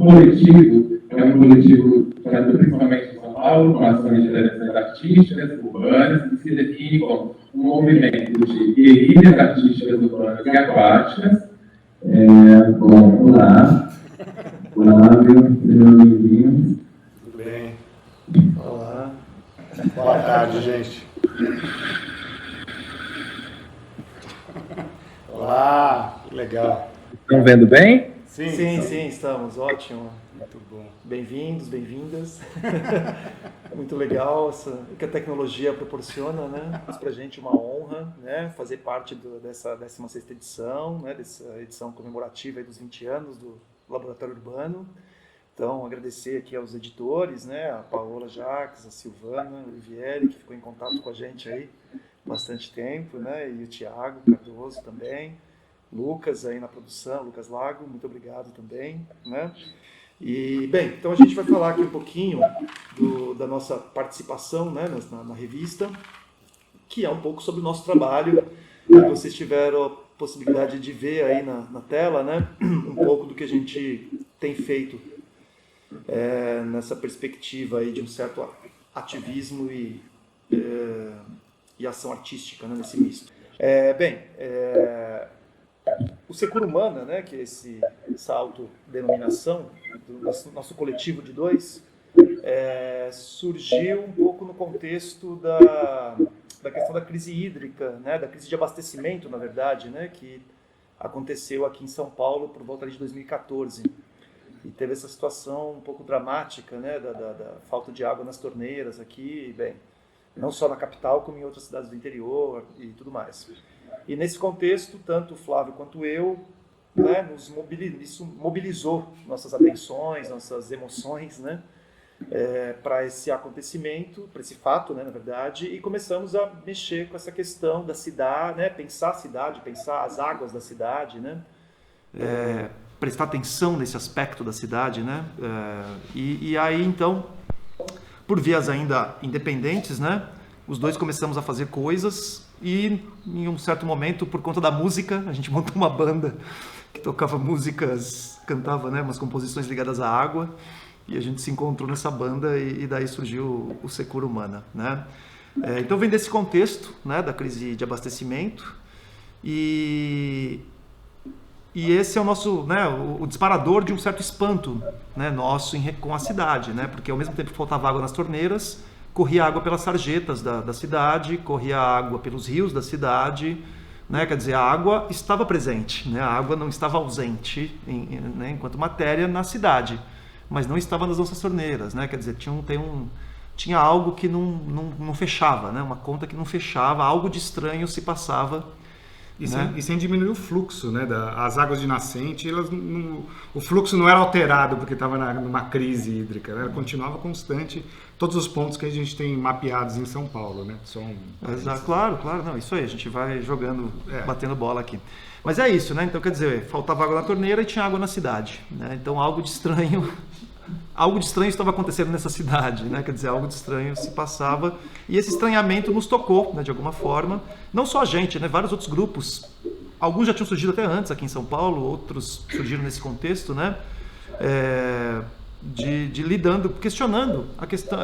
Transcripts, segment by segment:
coletivo é um coletivo que atua principalmente em São Paulo, com ações de direções artísticas, urbanas, que se define como um movimento de guerrilhas artísticas urbanas e aquáticas. Bom, olá. Flávio, sejam bem-vindos. Tudo bem. Olá. Boa tarde, gente. Olá, que legal. Estão vendo bem? Sim, estamos. Ótimo. Muito bom. Bem-vindos, bem-vindas. É muito legal o que a tecnologia proporciona, né? Mas pra gente é uma honra, né? Fazer parte dessa 16ª edição, né? Dessa edição comemorativa aí dos 20 anos do Laboratório Urbano. Então, agradecer aqui aos editores, né? A Paola Jacques, a Silvana, a Olivieri, que ficou em contato com a gente aí bastante tempo, né? E o Tiago Cardoso também. Lucas aí na produção, Lucas Lago, muito obrigado também, né? E, bem, então a gente vai falar aqui um pouquinho da nossa participação, né, na revista, que é um pouco sobre o nosso trabalho. Vocês tiveram a possibilidade de ver aí na tela, né, um pouco do que a gente tem feito nessa perspectiva aí de um certo ativismo e ação artística, né, nesse misto. O Secura Humana, né, que é essa autodenominação do nosso coletivo de dois, surgiu um pouco no contexto da questão da crise hídrica, né, da crise de abastecimento, na verdade, né, que aconteceu aqui em São Paulo por volta de 2014. E teve essa situação um pouco dramática, né, da falta de água nas torneiras aqui, bem, não só na capital, como em outras cidades do interior e tudo mais. E nesse contexto, tanto o Flávio quanto eu, né, isso mobilizou nossas atenções, nossas emoções, né, para esse acontecimento, para esse fato, né, na verdade, e começamos a mexer com essa questão da cidade, né, pensar a cidade, pensar as águas da cidade, né, prestar atenção nesse aspecto da cidade, né, e aí então, por vias ainda independentes, né, os dois começamos a fazer coisas. E em um certo momento, por conta da música, a gente montou uma banda que tocava músicas, cantava, né, umas composições ligadas à água, e a gente se encontrou nessa banda e daí surgiu o Secura Humana, né? Então vem desse contexto, né, da crise de abastecimento, e esse é o nosso, né, o disparador de um certo espanto, né, nosso com a cidade, né, porque ao mesmo tempo que faltava água nas torneiras, corria água pelas sarjetas da cidade, corria água pelos rios da cidade, né? Quer dizer, a água estava presente, né? A água não estava ausente né, enquanto matéria na cidade, mas não estava nas nossas torneiras, né? Quer dizer, tinha algo que não fechava, né? Uma conta que não fechava, algo de estranho se passava. E sem diminuir o fluxo, né? As águas de nascente, o fluxo não era alterado porque estava numa crise hídrica, né? Continuava constante, todos os pontos que a gente tem mapeados em São Paulo, né? Claro, não, isso aí, a gente vai jogando, batendo bola aqui. Mas é isso, né? Então, quer dizer, faltava água na torneira e tinha água na cidade, né? Então, algo de estranho estava acontecendo nessa cidade, né? Quer dizer, algo de estranho se passava e esse estranhamento nos tocou, né, de alguma forma. Não só a gente, né? Vários outros grupos, alguns já tinham surgido até antes aqui em São Paulo, outros surgiram nesse contexto, né? Lidando, questionando a questão,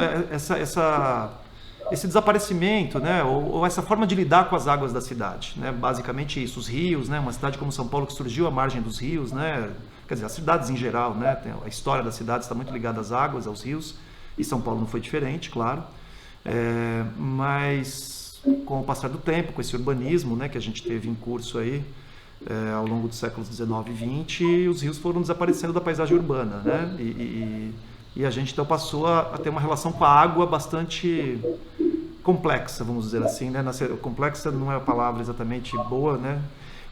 esse desaparecimento, né? Ou essa forma de lidar com as águas da cidade, né? Basicamente isso, os rios, né? Uma cidade como São Paulo que surgiu à margem dos rios, né? Quer dizer, as cidades em geral, né? A história das cidades está muito ligada às águas, aos rios, e São Paulo não foi diferente, claro. Mas com o passar do tempo, com esse urbanismo, né, que a gente teve em curso aí ao longo dos séculos XIX e XX, os rios foram desaparecendo da paisagem urbana, né? E a gente então passou a ter uma relação com a água bastante complexa, vamos dizer assim, né? Complexa não é a palavra exatamente boa, né?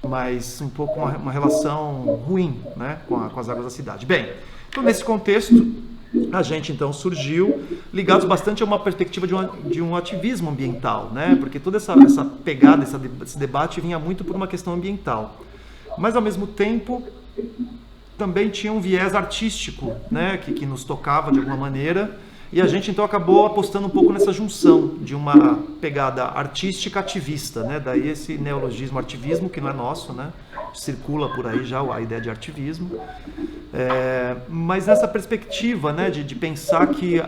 Mas um pouco uma relação ruim, né, com as águas da cidade. Bem, então nesse contexto a gente então surgiu ligados bastante a uma perspectiva de um ativismo ambiental, né, porque toda essa pegada, esse debate vinha muito por uma questão ambiental, mas ao mesmo tempo também tinha um viés artístico, né, que nos tocava de alguma maneira. E a gente então acabou apostando um pouco nessa junção de uma pegada artística ativista, né? Daí esse neologismo ativismo, que não é nosso, né? circula por aí já a ideia de artivismo. Mas nessa perspectiva, né, de pensar que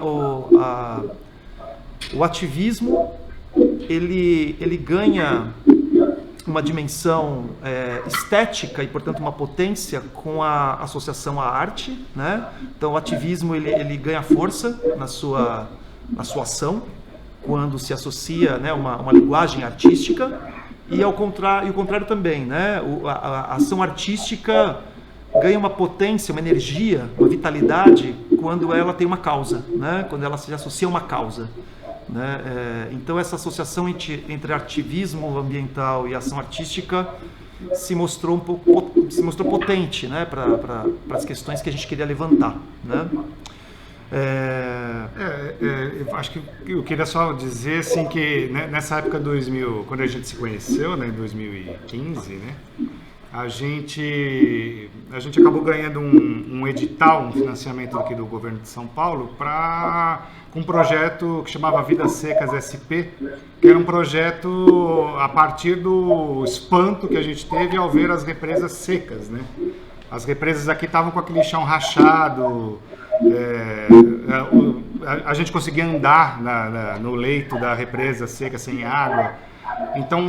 o ativismo ele ganha uma dimensão estética e, portanto, uma potência com a associação à arte, né? Então, o ativismo ele ganha força na sua ação quando se associa, né, uma linguagem artística, e o contrário também, né? A ação artística ganha uma potência, uma energia, uma vitalidade quando ela tem uma causa, né? Quando ela se associa a uma causa. Né? Então essa associação entre ativismo ambiental e ação artística se mostrou potente, né, para as questões que a gente queria levantar, né? Eu acho que eu queria só dizer assim que, né, nessa época 2000, quando a gente se conheceu, né, em 2015, né, a gente acabou ganhando um edital, um financiamento aqui do governo de São Paulo com um projeto que chamava Vidas Secas SP, que era um projeto a partir do espanto que a gente teve ao ver as represas secas, né? As represas aqui estavam com aquele chão rachado, a gente conseguia andar no leito da represa seca sem água. Então,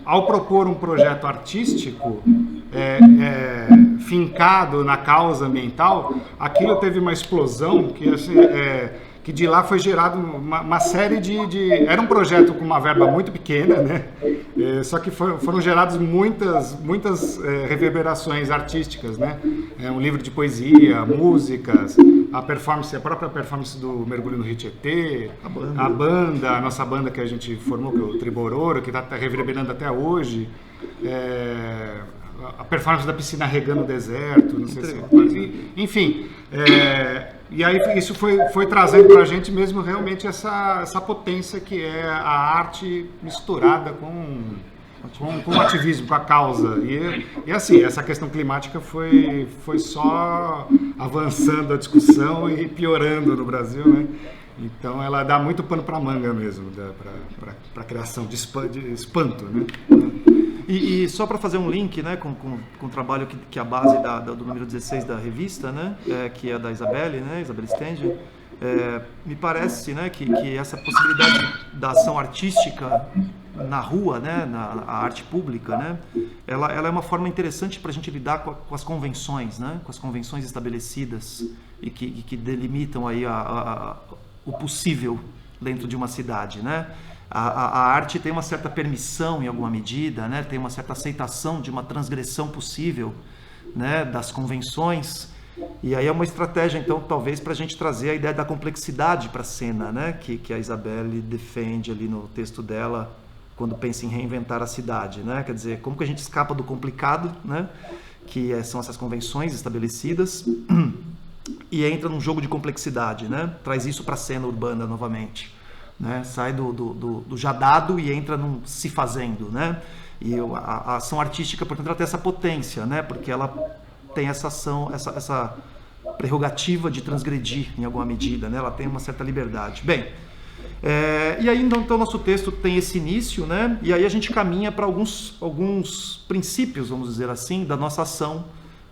ao propor um projeto artístico fincado na causa ambiental, aquilo teve uma explosão que, assim, que de lá foi gerado uma série Era um projeto com uma verba muito pequena, né? Só que foram geradas muitas reverberações artísticas, né? Um livro de poesia, músicas, a própria performance do Mergulho no Rio Tietê, a nossa banda que a gente formou, que é o Tribororo, que está reverberando até hoje, a performance da piscina regando o deserto, não sei se... Enfim, e aí isso foi trazendo para a gente mesmo realmente essa potência que é a arte misturada com o ativismo, com a causa. E assim, essa questão climática foi só avançando a discussão e piorando no Brasil, né? Então ela dá muito pano para manga mesmo, para a criação de espanto, né? E só para fazer um link, né, com o trabalho que é a base do número 16 da revista, né, que é da Isabelle, né, Isabelle Stenge, me parece, né, que essa possibilidade da ação artística na rua, né, a arte pública, né, ela é uma forma interessante para a gente lidar com as convenções, né, com as convenções estabelecidas e que delimitam aí o possível dentro de uma cidade, né? A arte tem uma certa permissão em alguma medida, né? Tem uma certa aceitação de uma transgressão possível, né, das convenções, e aí é uma estratégia, então, talvez para a gente trazer a ideia da complexidade para a cena, né, que a Isabelle defende ali no texto dela, quando pensa em reinventar a cidade, né? Quer dizer, como que a gente escapa do complicado, né, que são essas convenções estabelecidas, e entra num jogo de complexidade, né? Traz isso para a cena urbana novamente. Né? Sai do já dado e entra num se fazendo, né? E a ação artística, portanto, ela tem essa potência, né? Porque ela tem essa ação, essa prerrogativa de transgredir em alguma medida, né? Ela tem uma certa liberdade. Bem, e aí então nosso texto tem esse início, né? E aí a gente caminha para alguns princípios, vamos dizer assim, da nossa ação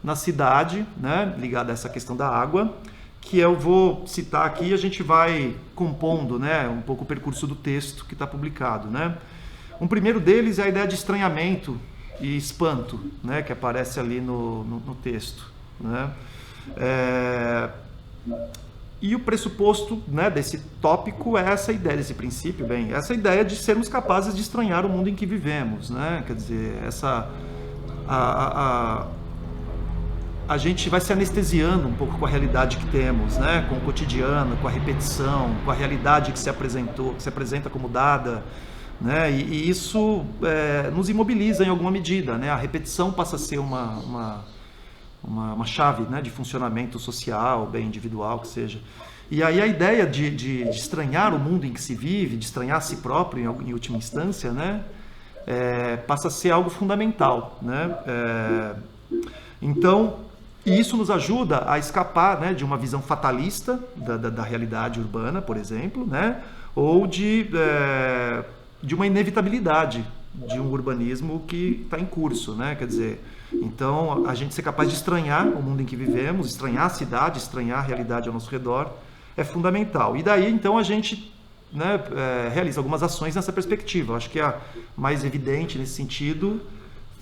na cidade, né? Ligada a essa questão da água, que eu vou citar aqui e a gente vai compondo, né, um pouco o percurso do texto que está publicado, né? Um primeiro deles é a ideia de estranhamento e espanto, né, que aparece ali no texto, né? E o pressuposto, né, desse tópico é essa ideia, desse princípio, essa ideia de sermos capazes de estranhar o mundo em que vivemos, né? Quer dizer, a gente vai se anestesiando um pouco com a realidade que temos, né? Com o cotidiano, com a repetição, com a realidade que se apresenta como dada, né? E isso nos imobiliza em alguma medida, né? A repetição passa a ser uma chave, né, de funcionamento social, bem individual, que seja. E aí a ideia de estranhar o mundo em que se vive, de estranhar a si próprio em última instância, né? Passa a ser algo fundamental, né? Então, e isso nos ajuda a escapar, né, de uma visão fatalista da realidade urbana, por exemplo, né, ou de uma inevitabilidade de um urbanismo que está em curso, né? Quer dizer, então a gente ser capaz de estranhar o mundo em que vivemos, estranhar a cidade, estranhar a realidade ao nosso redor é fundamental. E daí então a gente, né, realiza algumas ações nessa perspectiva. Acho que a mais evidente nesse sentido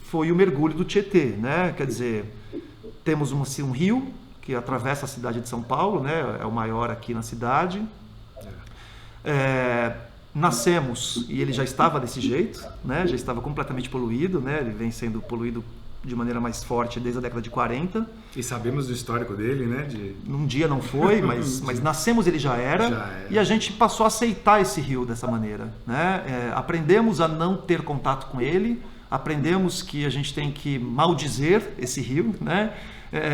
foi o mergulho do Tietê, né? Quer dizer, temos um rio que atravessa a cidade de São Paulo, né? É o maior aqui na cidade. Nascemos e ele já estava desse jeito, né? Já estava completamente poluído, né? Ele vem sendo poluído de maneira mais forte desde a década de 40. E sabemos do histórico dele, né? Num dia não foi, mas nascemos ele já era. E a gente passou a aceitar esse rio dessa maneira, né? Aprendemos a não ter contato com ele, aprendemos que a gente tem que maldizer esse rio, né?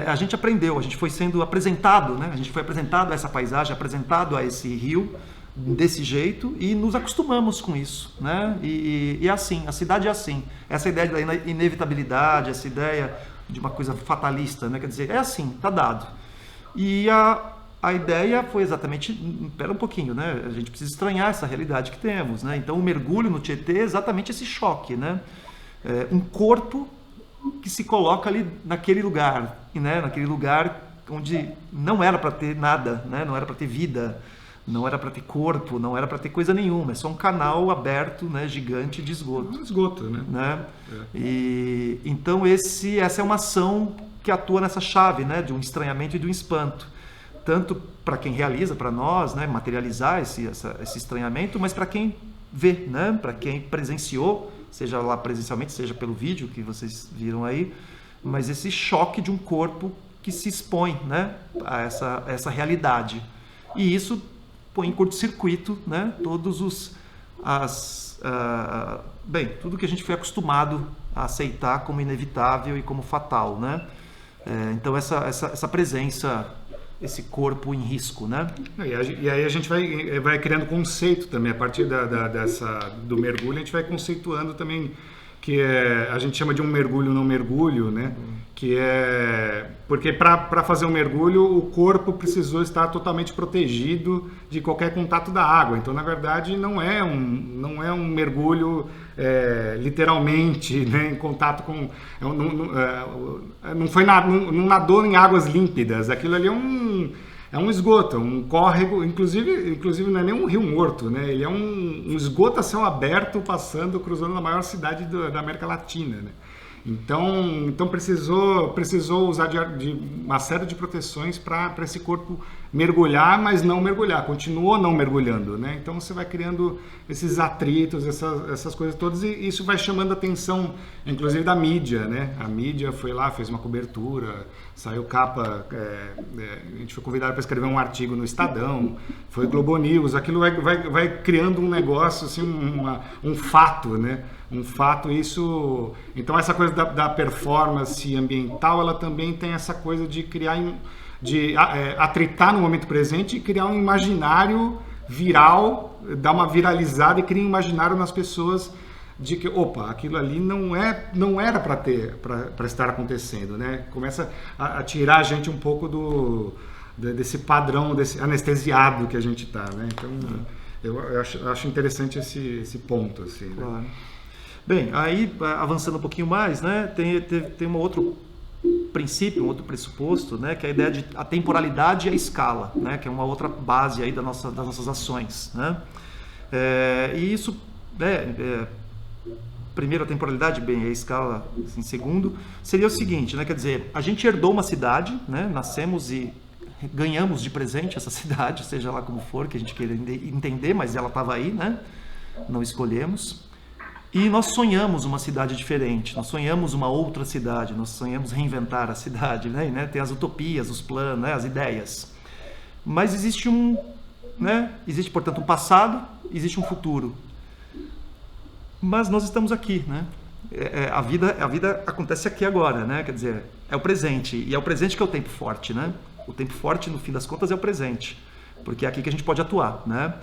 A gente aprendeu, a gente foi sendo apresentado, né? A gente foi apresentado a essa paisagem, apresentado a esse rio desse jeito e nos acostumamos com isso, né? E assim, a cidade é assim. Essa ideia da inevitabilidade, essa ideia de uma coisa fatalista, né? Quer dizer, é assim, tá dado. E a ideia foi exatamente, espera um pouquinho, né? A gente precisa estranhar essa realidade que temos, né? Então o mergulho no Tietê é exatamente esse choque, né? Um corpo que se coloca ali naquele lugar, né? Naquele lugar onde não era para ter nada, né? Não era para ter vida, não era para ter corpo, não era para ter coisa nenhuma, é só um canal aberto, né, gigante de esgoto. Esgoto, né? E então essa é uma ação que atua nessa chave, né, de um estranhamento e de um espanto, tanto para quem realiza, para nós, né, materializar esse estranhamento, mas para quem vê, né, para quem presenciou, seja lá presencialmente, seja pelo vídeo que vocês viram aí, mas esse choque de um corpo que se expõe, né, a essa realidade. E isso põe em curto-circuito, né, tudo que a gente foi acostumado a aceitar como inevitável e como fatal, né? Então essa presença, esse corpo em risco, né? E aí a gente vai criando conceito também, a partir do mergulho, a gente vai conceituando também, que a gente chama de um mergulho não mergulho, né? Que é porque para fazer um mergulho o corpo precisou estar totalmente protegido de qualquer contato da água. Então, na verdade, não é um mergulho literalmente, né, em contato com, não nadou em águas límpidas. Aquilo ali é um esgoto, um córrego, inclusive não é nem um rio morto, né? Ele é um esgoto a céu aberto cruzando a maior cidade da América Latina, né? Então precisou usar de uma série de proteções para esse corpo mergulhar, mas não mergulhar, continuou não mergulhando, né? Então você vai criando esses atritos, essas coisas todas, e isso vai chamando a atenção, inclusive da mídia, né? A mídia foi lá, fez uma cobertura, saiu capa, a gente foi convidado para escrever um artigo no Estadão, foi Globo News, aquilo vai criando um negócio, assim, um fato, né? Um fato, isso... Então essa coisa da performance ambiental, ela também tem essa coisa de criar, de atritar no momento presente e criar um imaginário viral, dar uma viralizada e criar um imaginário nas pessoas de que, opa, aquilo ali não era para estar acontecendo, né? Começa a tirar a gente um pouco desse padrão, desse anestesiado que a gente está, né? Então eu acho interessante esse ponto, assim, né? Claro. Bem, aí avançando um pouquinho mais, né, tem um outro princípio, um outro pressuposto, né, que é a ideia de a temporalidade e a escala, né, que é uma outra base aí das nossas ações, né? E isso, primeiro a temporalidade, bem, a escala em segundo, seria o seguinte, né, quer dizer, a gente herdou uma cidade, né, nascemos e ganhamos de presente essa cidade, seja lá como for, que a gente queira entender, mas ela estava aí, né, não escolhemos. E nós sonhamos uma cidade diferente, nós sonhamos uma outra cidade, nós sonhamos reinventar a cidade, né? Tem as utopias, os planos, né? As ideias. Mas existe existe, portanto, um passado, existe um futuro. Mas nós estamos aqui, né? A vida acontece aqui agora, né? Quer dizer, é o presente, e é o presente que é o tempo forte, né? O tempo forte, no fim das contas, é o presente, porque é aqui que a gente pode atuar, né?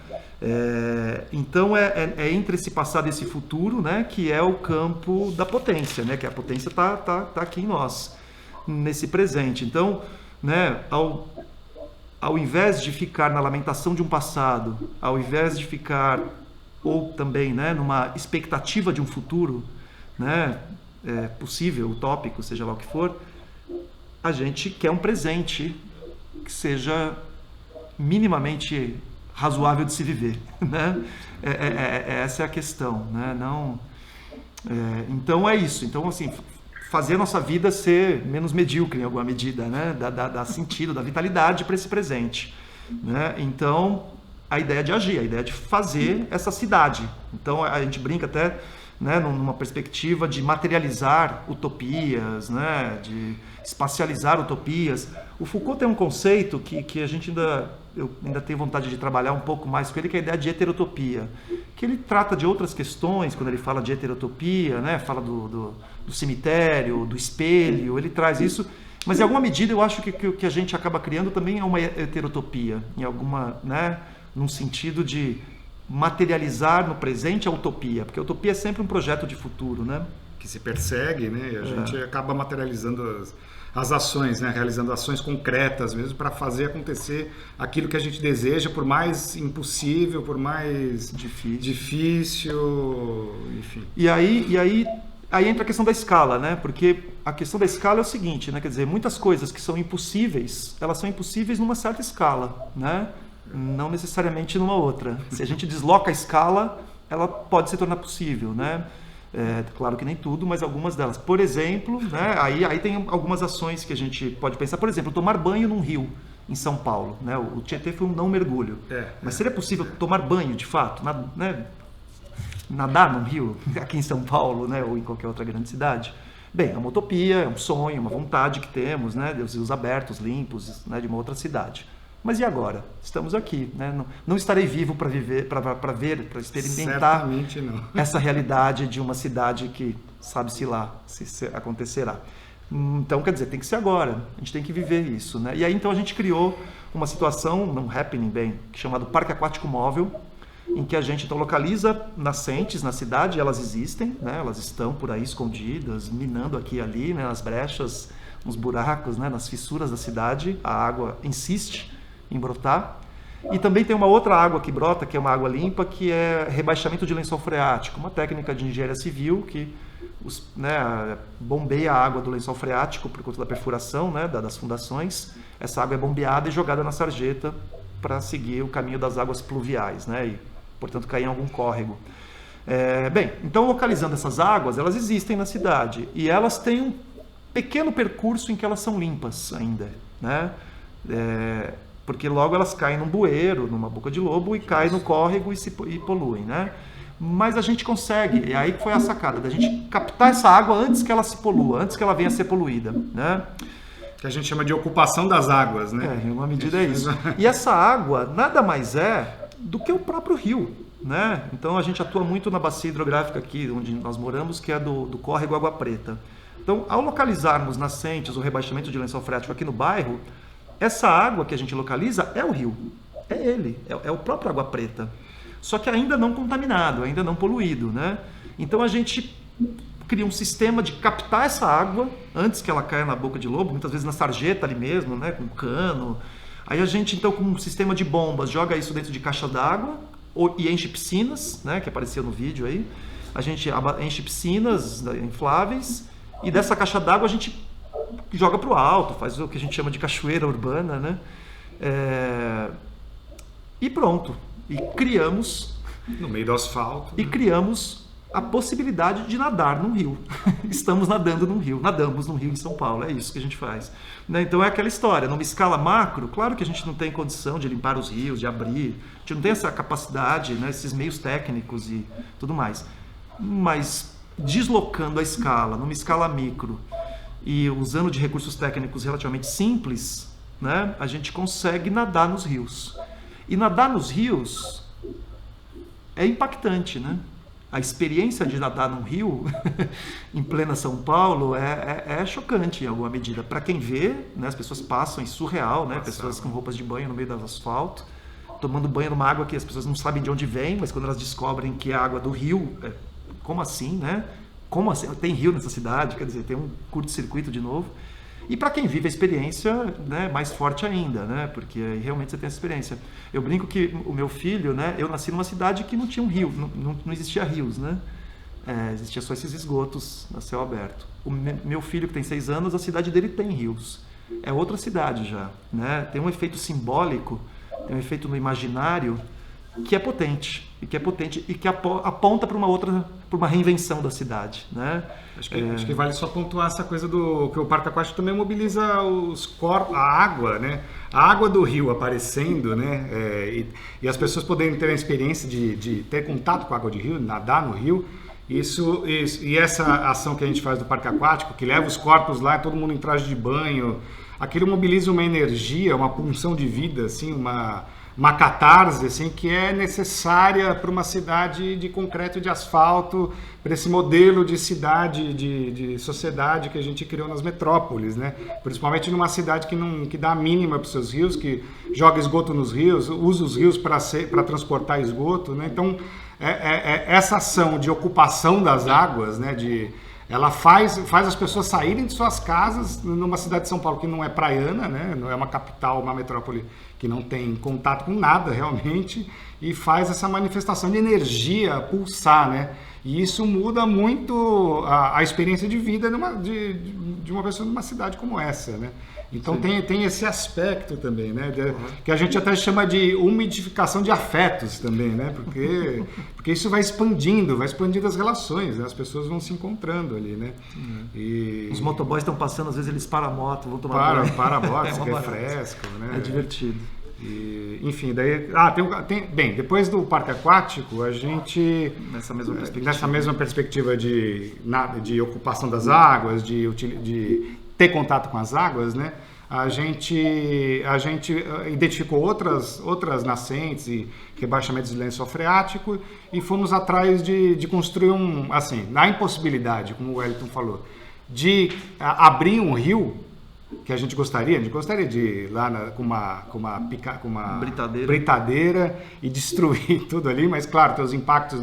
Então é entre esse passado e esse futuro, né, que é o campo da potência, né, que a potência tá aqui em nós, nesse presente. Então, né, ao invés de ficar na lamentação de um passado, ao invés de ficar ou também, né, numa expectativa de um futuro, né, possível, utópico, seja lá o que for, a gente quer um presente que seja minimamente razoável de se viver, né? Essa é a questão, né? Então é isso. Então, assim, fazer a nossa vida ser menos medíocre em alguma medida, né? Dar sentido, dar vitalidade para esse presente, né? Então, a ideia de agir, a ideia de fazer essa cidade. Então, a gente brinca até, né, numa perspectiva de materializar utopias, né, de espacializar utopias. O Foucault tem um conceito que a gente eu ainda tenho vontade de trabalhar um pouco mais com ele, que é a ideia de heterotopia, que ele trata de outras questões quando ele fala de heterotopia, né, fala do cemitério, do espelho, ele traz isso, mas em alguma medida eu acho que o que a gente acaba criando também é uma heterotopia, em alguma, né, num sentido de materializar no presente a utopia, porque a utopia é sempre um projeto de futuro, né? Que se persegue, né? E a gente acaba materializando as ações, né? Realizando ações concretas mesmo para fazer acontecer aquilo que a gente deseja, por mais impossível, por mais difícil, enfim. E aí entra a questão da escala, né? Porque a questão da escala é o seguinte, né? Quer dizer, muitas coisas que são impossíveis, elas são impossíveis numa certa escala, né? Não necessariamente numa outra. Se a gente desloca a escala, ela pode se tornar possível, né? Claro que nem tudo, mas algumas delas. Por exemplo, né? Aí tem algumas ações que a gente pode pensar. Por exemplo, tomar banho num rio em São Paulo, né? O Tietê foi um não mergulho. Mas seria possível tomar banho, de fato, né? Nadar num rio aqui em São Paulo, né? Ou em qualquer outra grande cidade? Bem, é uma utopia, é um sonho, uma vontade que temos, né? De rios abertos, limpos, né? De uma outra cidade. Mas e agora? Estamos aqui, né? Não estarei vivo para viver, para ver, para experimentar essa realidade de uma cidade que sabe-se lá se acontecerá. Então, quer dizer, tem que ser agora. A gente tem que viver isso, né? E aí, então, a gente criou uma situação, um happening bem, chamado Parque Aquático Móvel, em que a gente então localiza nascentes na cidade, elas existem, né? Elas estão por aí escondidas, minando aqui e ali, né? Nas brechas, nos buracos, né? Nas fissuras da cidade, a água insiste em brotar. E também tem uma outra água que brota, que é uma água limpa, que é rebaixamento de lençol freático, uma técnica de engenharia civil que bombeia a água do lençol freático por conta da perfuração, né, das fundações. Essa água é bombeada e jogada na sarjeta para seguir o caminho das águas pluviais, né, e, portanto, cair em algum córrego. Bem, então, localizando essas águas, elas existem na cidade e elas têm um pequeno percurso em que elas são limpas ainda, né? Porque logo elas caem num bueiro, numa boca de lobo, e caem no córrego e poluem, né? Mas a gente consegue, e aí que foi a sacada, da gente captar essa água antes que ela se polua, antes que ela venha a ser poluída, né? Que a gente chama de ocupação das águas, né? Em uma medida é isso. E essa água nada mais é do que o próprio rio, né? Então a gente atua muito na bacia hidrográfica aqui, onde nós moramos, que é do córrego Água Preta. Então, ao localizarmos nascentes ou rebaixamento de lençol freático aqui no bairro, essa água que a gente localiza é o rio, é ele, é o próprio Água Preta, só que ainda não contaminado, ainda não poluído, né? Então a gente cria um sistema de captar essa água antes que ela caia na boca de lobo, muitas vezes na sarjeta ali mesmo, né? Com cano. Aí a gente então com um sistema de bombas joga isso dentro de caixa d'água e enche piscinas, né? Que apareceu no vídeo aí. A gente enche piscinas infláveis e dessa caixa d'água a gente joga para o alto, faz o que a gente chama de cachoeira urbana, né? E pronto. E criamos... No meio do asfalto. E criamos a possibilidade de nadar num rio. Estamos nadando num rio. Nadamos num rio em São Paulo. É isso que a gente faz. Né? Então é aquela história. Numa escala macro, claro que a gente não tem condição de limpar os rios, de abrir. A gente não tem essa capacidade, né? Esses meios técnicos e tudo mais. Mas deslocando a escala, numa escala micro, e usando de recursos técnicos relativamente simples, né, a gente consegue nadar nos rios. E nadar nos rios é impactante, né? A experiência de nadar num rio em plena São Paulo é chocante em alguma medida. Para quem vê, né, as pessoas passam, é surreal, né? Pessoas com roupas de banho no meio do asfalto, tomando banho numa água que as pessoas não sabem de onde vem, mas quando elas descobrem que é a água do rio, como assim, né? Como assim? Tem rio nessa cidade, quer dizer, tem um curto-circuito de novo. E para quem vive a experiência, né, mais forte ainda, né, porque aí realmente você tem essa experiência. Eu brinco que o meu filho, né, eu nasci numa cidade que não tinha um rio, não existia rios, né? Existia só esses esgotos a céu aberto. O meu filho, que tem 6 anos, a cidade dele tem rios. É outra cidade já, né? Tem um efeito simbólico, tem um efeito no imaginário que é potente e que aponta para uma reinvenção da cidade, né? Acho que vale só pontuar essa coisa do que o Parque Aquático também mobiliza os corpos, a água, né? A água do rio aparecendo, né? E as pessoas poderem ter a experiência de ter contato com a água de rio, nadar no rio. Isso, e essa ação que a gente faz do Parque Aquático, que leva os corpos lá, todo mundo em traje de banho, aquilo mobiliza uma energia, uma pulsão de vida, assim, uma catarse assim, que é necessária para uma cidade de concreto e de asfalto, para esse modelo de cidade, de sociedade que a gente criou nas metrópoles, né? Principalmente numa cidade que dá a mínima para os seus rios, que joga esgoto nos rios, usa os rios para transportar esgoto, né? Então, essa ação de ocupação das águas, né, ela faz as pessoas saírem de suas casas numa cidade de São Paulo que não é praiana, né, não é uma capital, uma metrópole que não tem contato com nada realmente, e faz essa manifestação de energia pulsar, né? E isso muda muito a experiência de vida de uma pessoa numa cidade como essa, né? Então tem esse aspecto também, né? Que a gente até chama de umidificação de afetos também, né? Porque isso vai expandindo as relações, né? As pessoas vão se encontrando ali, né? E os motoboys estão passando, às vezes eles param a moto, vão tomar banho. Para a moto, que é fresco, né? É divertido. E, enfim, daí... bem, depois do Parque Aquático, a gente... Nessa mesma perspectiva de ocupação das águas, de ter contato com as águas, né? A gente identificou outras nascentes e rebaixamentos de lençol freático e fomos atrás de construir na impossibilidade, como o Wellington falou, de abrir um rio que a gente gostaria de ir lá com uma britadeira e destruir tudo ali, mas claro, tem os impactos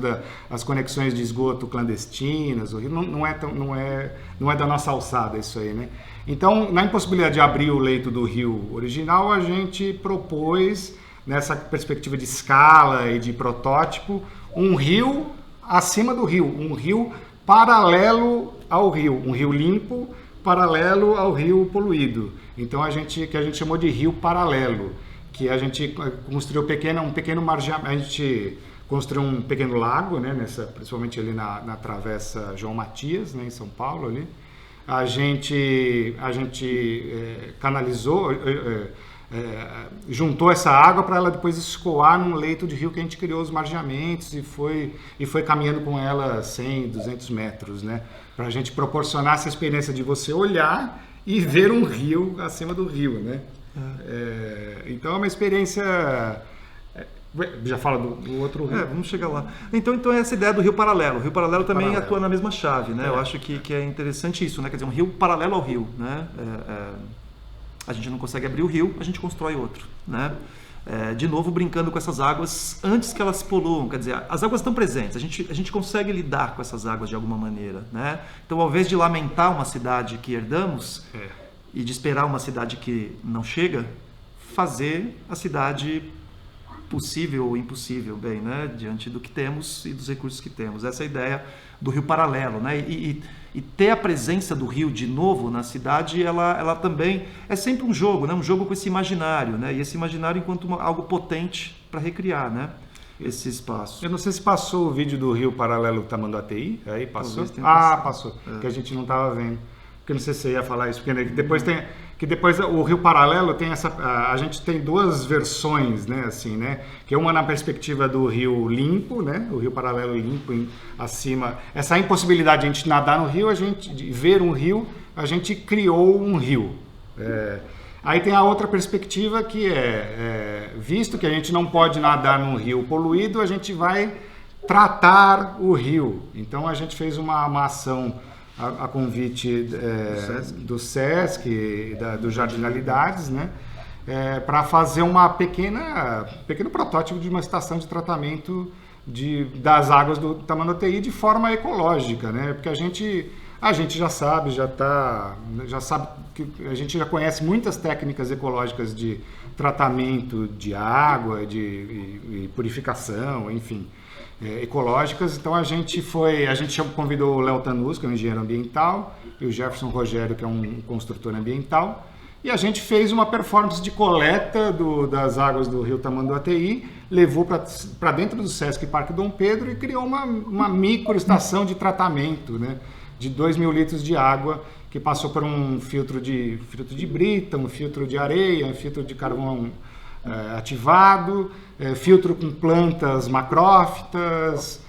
das conexões de esgoto clandestinas, o rio não é da nossa alçada isso aí, né? Então, na impossibilidade de abrir o leito do rio original, a gente propôs, nessa perspectiva de escala e de protótipo, um rio acima do rio, um rio paralelo ao rio, um rio limpo, paralelo ao rio poluído. Então que a gente chamou de rio paralelo, que a gente construiu um pequeno margeamento, a gente construiu um pequeno lago, né, principalmente ali na Travessa João Matias, né, em São Paulo ali. A gente canalizou, juntou essa água para ela depois escoar num leito de rio que a gente criou os margeamentos e foi caminhando com ela 100, 200 metros, né? Para a gente proporcionar essa experiência de você olhar e ver um rio acima do rio, né? Então é uma experiência... Já fala do outro rio. Vamos chegar lá. Então é essa ideia do rio paralelo. O rio paralelo também atua na mesma chave, né? Eu acho que é interessante isso, né? Quer dizer, um rio paralelo ao rio, né? A gente não consegue abrir o rio, a gente constrói outro, né? De novo, brincando com essas águas antes que elas poluam. Quer dizer, as águas estão presentes, a gente consegue lidar com essas águas de alguma maneira, né? Então, ao invés de lamentar uma cidade que herdamos e de esperar uma cidade que não chega, fazer a cidade possível ou impossível, bem, né? Diante do que temos e dos recursos que temos. Essa é a ideia do rio paralelo, né? E ter a presença do rio de novo na cidade, ela também é sempre um jogo, né? Um jogo com esse imaginário, né? E esse imaginário enquanto algo potente para recriar, né? Esse espaço. Eu não sei se passou o vídeo do rio paralelo Tamanduateí, aí passou? Passou, que a gente não estava vendo. Porque não sei se você ia falar isso, porque depois o rio paralelo tem a gente tem duas versões, né, assim, né, que é uma na perspectiva do rio limpo, né, o rio paralelo limpo acima, essa impossibilidade de a gente nadar no rio, de ver um rio, a gente criou um rio. Aí tem a outra perspectiva que visto que a gente não pode nadar num rio poluído, a gente vai tratar o rio. Então a gente fez uma ação a convite do SESC, do Jardinalidades, né, para fazer pequeno protótipo de uma estação de tratamento das águas do Tamanduateí de forma ecológica, né, porque a gente A gente já sabe, que a gente já conhece muitas técnicas ecológicas de tratamento de água, e purificação, enfim, ecológicas. Então a gente convidou o Léo Tanus, que é um engenheiro ambiental, e o Jefferson Rogério, que é um construtor ambiental, e a gente fez uma performance de coleta das águas do Rio Tamanduateí, levou para dentro do Sesc Parque Dom Pedro e criou uma microestação de tratamento, né, de 2.000 litros de água, que passou por um filtro de brita, um filtro de areia, um filtro de carvão ativado, filtro com plantas macrófitas,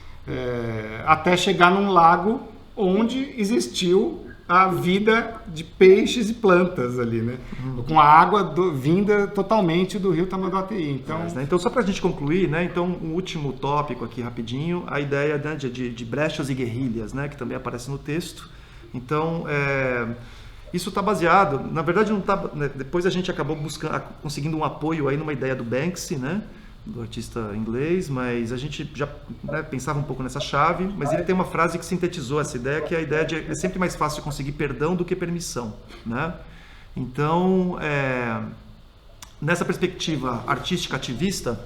até chegar num lago onde existiu a vida de peixes e plantas ali, né? Com a água vinda totalmente do Rio Tamanduateí. Então, só para a gente concluir, né? Então, um último tópico aqui rapidinho, a ideia, né, de brechas e guerrilhas, né, que também aparece no texto. Então, isso está baseado, na verdade não está, né, depois a gente acabou conseguindo um apoio aí numa ideia do Banksy, né, do artista inglês, mas a gente já, né, pensava um pouco nessa chave, mas ele tem uma frase que sintetizou essa ideia, que é a ideia de é sempre mais fácil conseguir perdão do que permissão, né? Então, nessa perspectiva artística ativista,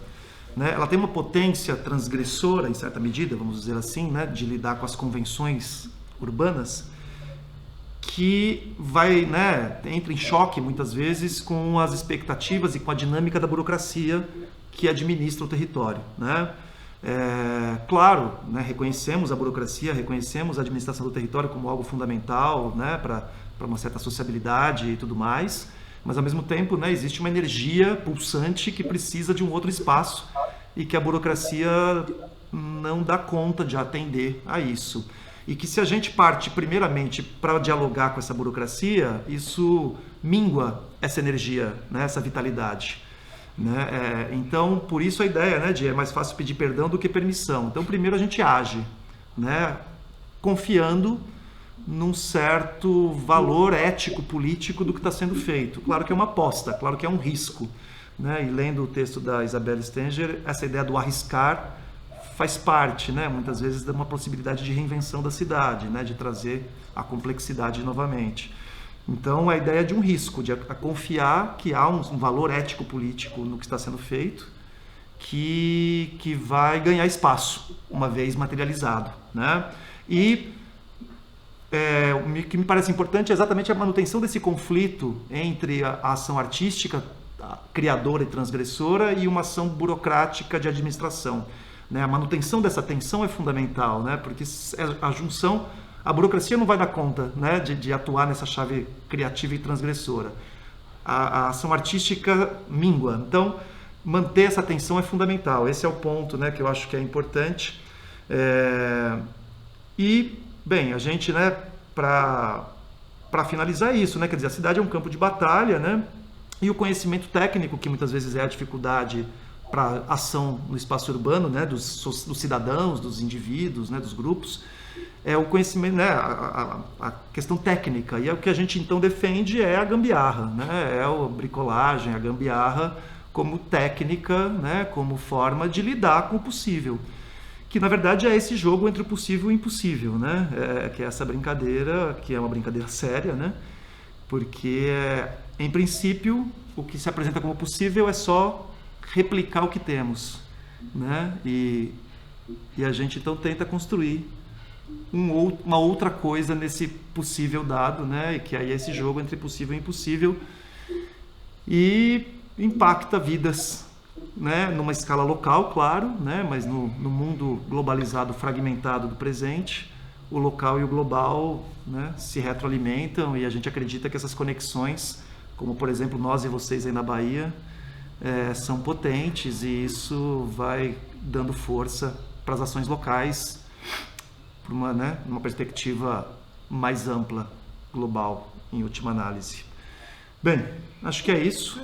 né, ela tem uma potência transgressora, em certa medida, vamos dizer assim, né, de lidar com as convenções urbanas, que vai, né, entra em choque muitas vezes com as expectativas e com a dinâmica da burocracia que administra o território, né? Claro, né, reconhecemos a burocracia, reconhecemos a administração do território como algo fundamental, né, para uma certa sociabilidade e tudo mais, mas ao mesmo tempo, né, existe uma energia pulsante que precisa de um outro espaço e que a burocracia não dá conta de atender a isso. E que se a gente parte primeiramente para dialogar com essa burocracia, isso mingua essa energia, né, essa vitalidade. Né? Então, por isso a ideia, né, de é mais fácil pedir perdão do que permissão. Então, primeiro a gente age, né, confiando num certo valor ético-político do que está sendo feito. Claro que é uma aposta, claro que é um risco. Né? E lendo o texto da Isabelle Stenger, essa ideia do arriscar faz parte, né, muitas vezes, de uma possibilidade de reinvenção da cidade, né, de trazer a complexidade novamente. Então, a ideia de um risco, de confiar que há um valor ético-político no que está sendo feito, que vai ganhar espaço, uma vez materializado. Né? E o que me parece importante é exatamente a manutenção desse conflito entre a ação artística, criadora e transgressora, e uma ação burocrática de administração. Né? A manutenção dessa tensão é fundamental, né? Porque a junção... A burocracia não vai dar conta, né, de atuar nessa chave criativa e transgressora. A ação artística mingua. Então, manter essa tensão é fundamental. Esse é o ponto, né, que eu acho que é importante. E, bem, a gente, né, para finalizar isso, né, quer dizer, a cidade é um campo de batalha, né, e o conhecimento técnico, que muitas vezes é a dificuldade para ação no espaço urbano, né, dos cidadãos, dos indivíduos, né, dos grupos, é o conhecimento, né, a questão técnica, e é o que a gente então defende é a gambiarra, né, é a bricolagem, a gambiarra como técnica, né, como forma de lidar com o possível, que na verdade é esse jogo entre o possível e o impossível, né, que é essa brincadeira, que é uma brincadeira séria, né, porque em princípio o que se apresenta como possível é só replicar o que temos, né, e a gente então tenta construir uma outra coisa nesse possível dado, né? E que aí é esse jogo entre possível e impossível, e impacta vidas, né? Numa escala local, claro, né? Mas no mundo globalizado, fragmentado do presente, o local e o global, né, se retroalimentam, e a gente acredita que essas conexões, como por exemplo nós e vocês aí na Bahia, são potentes, e isso vai dando força para as ações locais, por uma perspectiva mais ampla, global, em última análise. Bem, acho que é isso.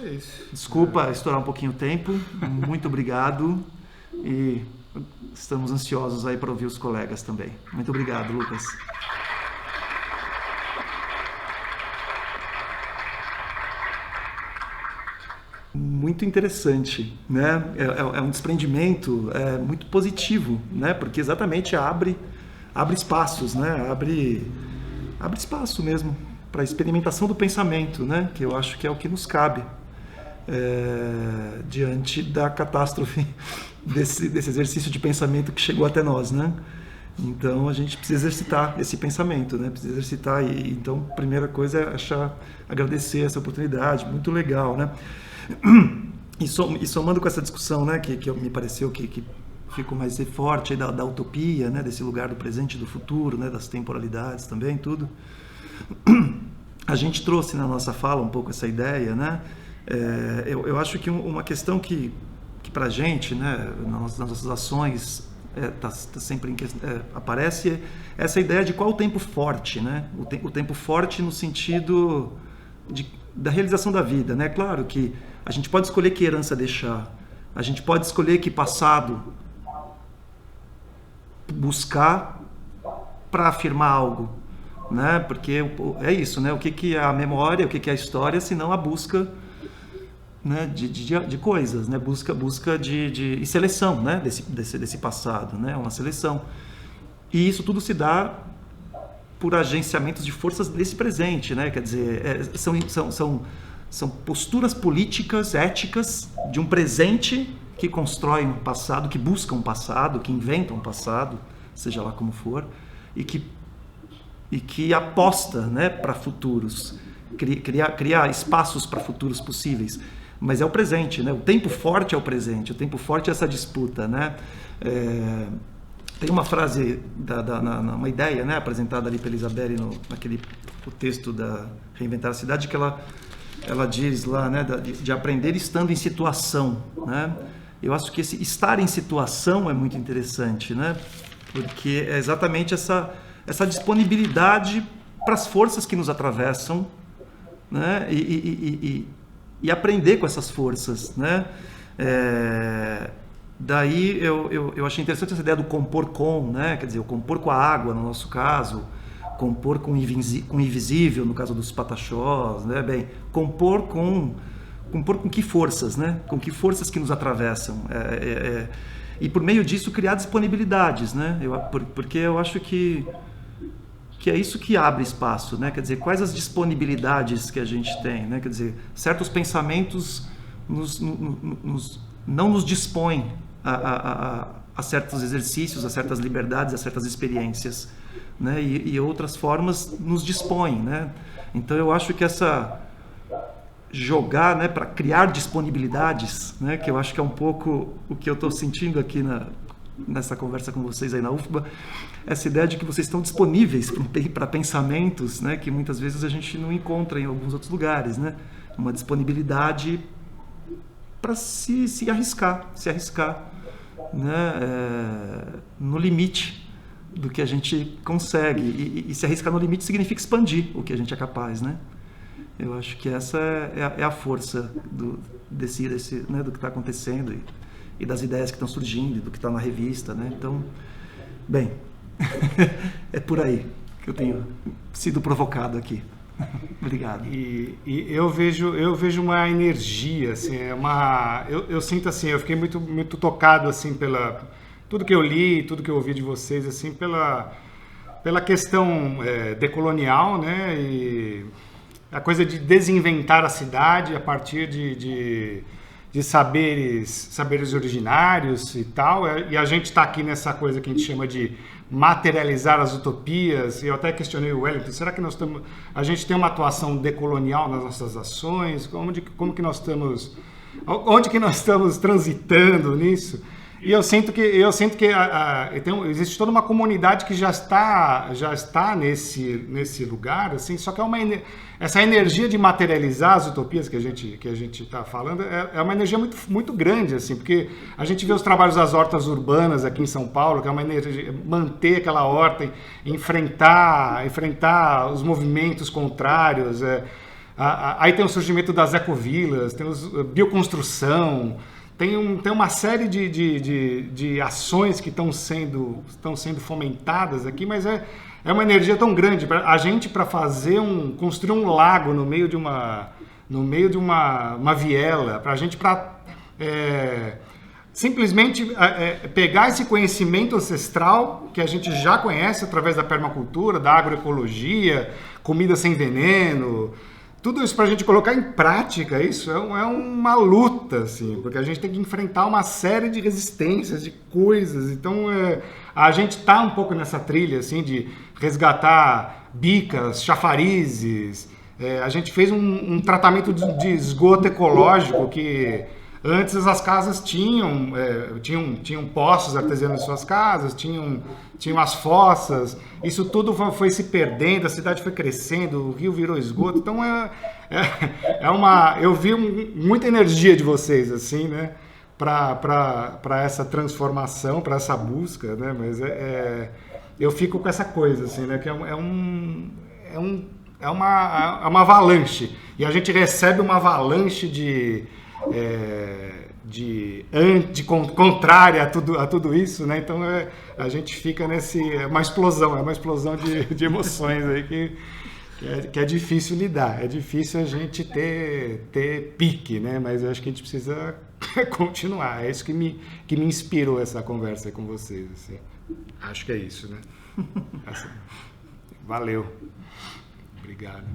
Desculpa estourar um pouquinho o tempo. Muito obrigado. E estamos ansiosos aí para ouvir os colegas também. Muito obrigado, Lucas. Muito interessante, né? É um desprendimento muito positivo, né? Porque exatamente abre espaços, né? abre espaço mesmo para a experimentação do pensamento, né? Que eu acho que é o que nos cabe diante da catástrofe desse exercício de pensamento que chegou até nós, né? Então a gente precisa exercitar esse pensamento, né? Precisa exercitar então a primeira coisa é agradecer essa oportunidade, muito legal, né? E somando com essa discussão, né? Que me pareceu que ficou mais forte aí da utopia, né? Desse lugar do presente e do futuro, né? Das temporalidades também, tudo. A gente trouxe na nossa fala um pouco essa ideia, né? Eu acho que uma questão que para a gente, né? Nas nossas ações sempre aparece essa ideia de qual o tempo forte, né? O tempo forte no sentido da realização da vida, né? Claro que a gente pode escolher que herança deixar, a gente pode escolher que passado buscar para afirmar algo, né? Porque é isso, né? O que é a memória, o que é a história, senão a busca, né, de coisas, né? Busca e seleção, né? desse passado, né? Uma seleção. E isso tudo se dá por agenciamentos de forças desse presente, né? Quer dizer, são posturas políticas, éticas de um presente que constrói um passado, que busca um passado, que inventa um passado, seja lá como for, e que aposta, né, para futuros, criar espaços para futuros possíveis. Mas é o presente, né? O tempo forte é o presente, o tempo forte é essa disputa, né? Tem uma frase, uma ideia, né, apresentada ali pela Isabelle o texto da Reinventar a Cidade, que ela diz lá, né, de aprender estando em situação, né? Eu acho que esse estar em situação é muito interessante, né? Porque é exatamente essa disponibilidade para as forças que nos atravessam, né? E aprender com essas forças, né? Daí eu achei interessante essa ideia do compor com, né? Quer dizer, o compor com a água, no nosso caso, compor com o invisível, no caso dos pataxós, né? Bem, compor com que forças, né? Com que forças que nos atravessam. E por meio disso criar disponibilidades, né? Porque eu acho que é isso que abre espaço, né? Quer dizer, quais as disponibilidades que a gente tem, né? Quer dizer, certos pensamentos não nos dispõem a certos exercícios, a certas liberdades, a certas experiências, né? E outras formas nos dispõem, né? Então eu acho que jogar, né, para criar disponibilidades, né, que eu acho que é um pouco o que eu estou sentindo aqui nessa conversa com vocês aí na UFBA, essa ideia de que vocês estão disponíveis para pensamentos, né, que muitas vezes a gente não encontra em alguns outros lugares, né, uma disponibilidade para se arriscar, né, no limite do que a gente consegue, e se arriscar no limite significa expandir o que a gente é capaz, né. Eu acho que essa é a força né, do que está acontecendo e das ideias que estão surgindo, e do que está na revista, né? Então, bem, é por aí que eu tenho sido provocado aqui. Obrigado. E eu vejo uma energia, assim, eu sinto assim, eu fiquei muito, muito tocado assim tudo que eu li, tudo que eu ouvi de vocês, assim, pela questão decolonial, né? E a coisa de desinventar a cidade a partir de saberes originários e tal, e a gente está aqui nessa coisa que a gente chama de materializar as utopias. E eu até questionei o Wellington, será que a gente tem uma atuação decolonial nas nossas ações? Como que nós estamos, onde que nós estamos transitando nisso? E eu sinto que existe toda uma comunidade que já está nesse lugar, assim, só que essa energia de materializar as utopias que a gente está falando é uma energia muito, muito grande, assim, porque a gente vê os trabalhos das hortas urbanas aqui em São Paulo, que é uma energia, manter aquela horta, enfrentar os movimentos contrários, aí tem o surgimento das ecovilas, tem bioconstrução. Tem uma série de ações que estão sendo fomentadas aqui, mas é uma energia tão grande. A gente, para construir um lago no meio de uma viela, para a gente, simplesmente pegar esse conhecimento ancestral que a gente já conhece através da permacultura, da agroecologia, comida sem veneno, tudo isso para a gente colocar em prática, isso é uma luta, assim, porque a gente tem que enfrentar uma série de resistências, de coisas. Então, a gente está um pouco nessa trilha, assim, de resgatar bicas, chafarizes. A gente fez um tratamento de esgoto ecológico que antes as casas tinham poços artesianos em suas casas, tinham as fossas, isso tudo foi se perdendo, a cidade foi crescendo, o rio virou esgoto, então eu vi muita energia de vocês, assim, né, para essa transformação, para essa busca, né, mas eu fico com essa coisa, assim, né, que é uma avalanche, e a gente recebe uma avalanche contrária a tudo isso, né? Então a gente fica é uma explosão de emoções aí que é difícil lidar, é difícil a gente ter pique, né? Mas eu acho que a gente precisa continuar, é isso que me inspirou essa conversa aí com vocês, assim. Acho que é isso, né? Valeu, obrigado.